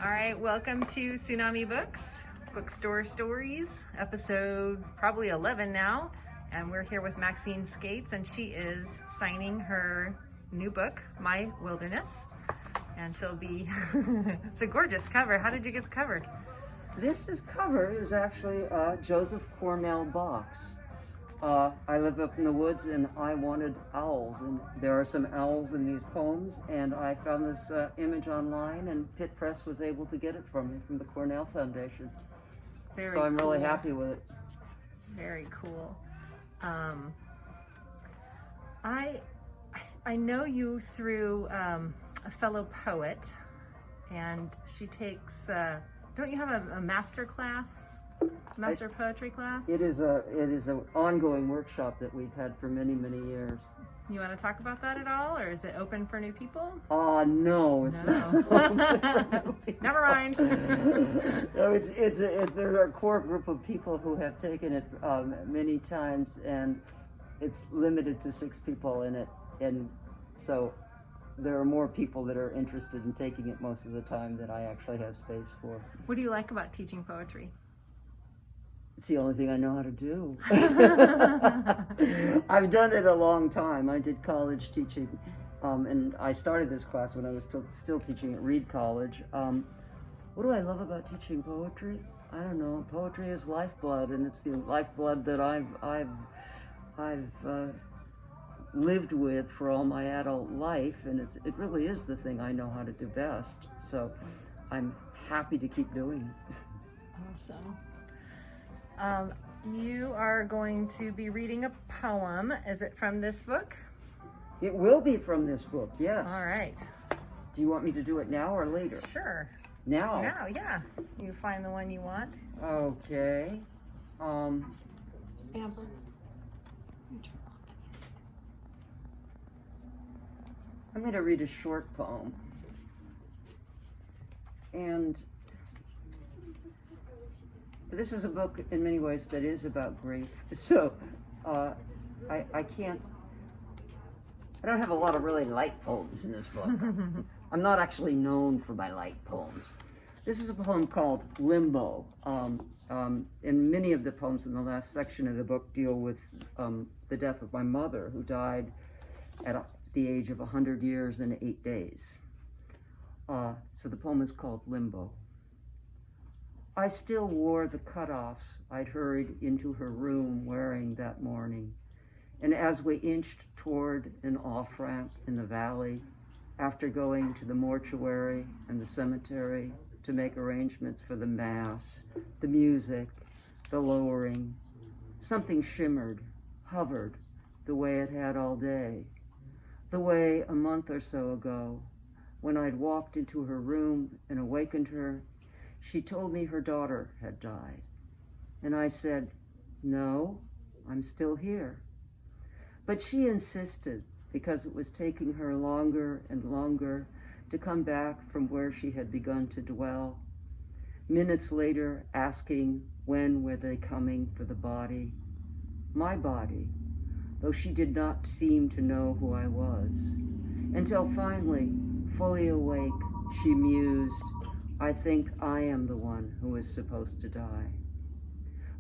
All right, welcome to Tsunami Books, Bookstore Stories, episode probably 11 now. And we're here with Maxine Scates, and she is signing her new book, My Wilderness. And she'll be, it's a gorgeous cover. How did you get the cover? This cover is actually Joseph Cornell box. I live up in the woods and I wanted owls, and there are some owls in these poems, and I found this image online, and Pitt Press was able to get it from me from the Cornell Foundation. Very so I'm cool. really happy with it. Very cool. I know you through a fellow poet, and she takes, don't you have a master class? Master poetry class? It is an ongoing workshop that we've had for many, many years. You want to talk about that at all, or is it open for new people? No, it's not. Never mind. No, there are a core group of people who have taken it many times, and it's limited to 6 people in it, and so there are more people that are interested in taking it most of the time than I actually have space for. What do you like about teaching poetry? It's the only thing I know how to do. I've done it a long time. I did college teaching, and I started this class when I was still teaching at Reed College. What do I love about teaching poetry? I don't know. Poetry is lifeblood, and it's the lifeblood that I've lived with for all my adult life, and it really is the thing I know how to do best. So I'm happy to keep doing it. Awesome. You are going to be reading a poem. Is it from this book? It will be from this book, yes. All right. Do you want me to do it now or later? Sure. Now? Now, yeah. You find the one you want. Okay. Amber. I'm going to read a short poem. And this is a book in many ways that is about grief. So I don't have a lot of really light poems in this book. I'm not actually known for my light poems. This is a poem called Limbo. And many of the poems in the last section of the book deal with the death of my mother, who died at the age of 100 years and 8 days. So the poem is called Limbo. I still wore the cutoffs I'd hurried into her room wearing that morning. And as we inched toward an off-ramp in the valley, after going to the mortuary and the cemetery to make arrangements for the mass, the music, the lowering, something shimmered, hovered, the way it had all day. The way a month or so ago, when I'd walked into her room and awakened her, she told me her daughter had died. And I said, no, I'm still here. But she insisted, because it was taking her longer and longer to come back from where she had begun to dwell. Minutes later, asking when were they coming for the body, my body, though she did not seem to know who I was. Until finally, fully awake, she mused, I think I am the one who is supposed to die.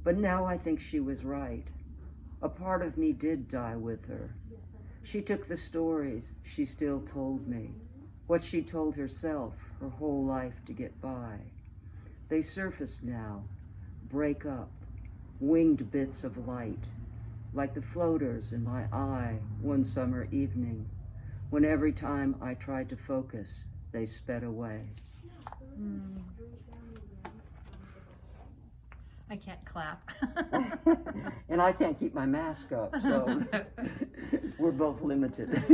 But now I think she was right. A part of me did die with her. She took the stories she still told me, what she told herself her whole life to get by. They surface now, break up, winged bits of light, like the floaters in my eye one summer evening, when every time I tried to focus, they sped away. I can't clap. And I can't keep my mask up, so we're both limited.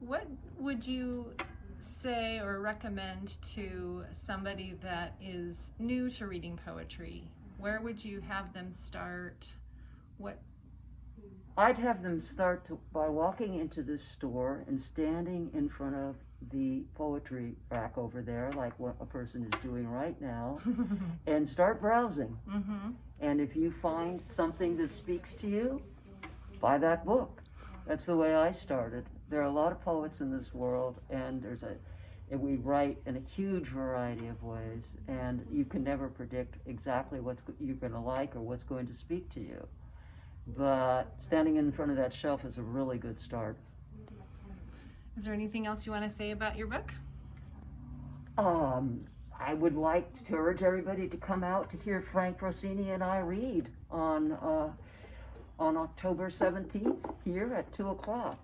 What would you say or recommend to somebody that is new to reading poetry? Where would you have them start? I'd have them start by walking into this store and standing in front of the poetry rack over there, like what a person is doing right now, and start browsing. Mm-hmm. And if you find something that speaks to you, buy that book. That's the way I started. There are a lot of poets in this world, and we write in a huge variety of ways, and you can never predict exactly what you're going to like or what's going to speak to you. But standing in front of that shelf is a really good start. Is there anything else you want to say about your book? I would like to urge everybody to come out to hear Frank Rossini and I read on October 17th here at 2 o'clock.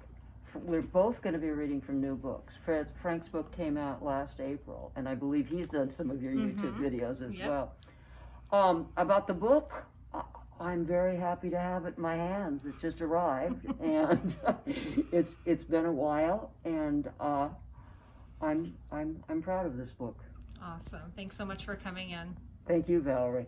We're both going to be reading from new books. Frank's book came out last April, and I believe he's done some of your YouTube videos as well. About the book, I'm very happy to have it in my hands. It just arrived, and it's been a while, and I'm proud of this book. Awesome. Thanks so much for coming in. Thank you, Valerie.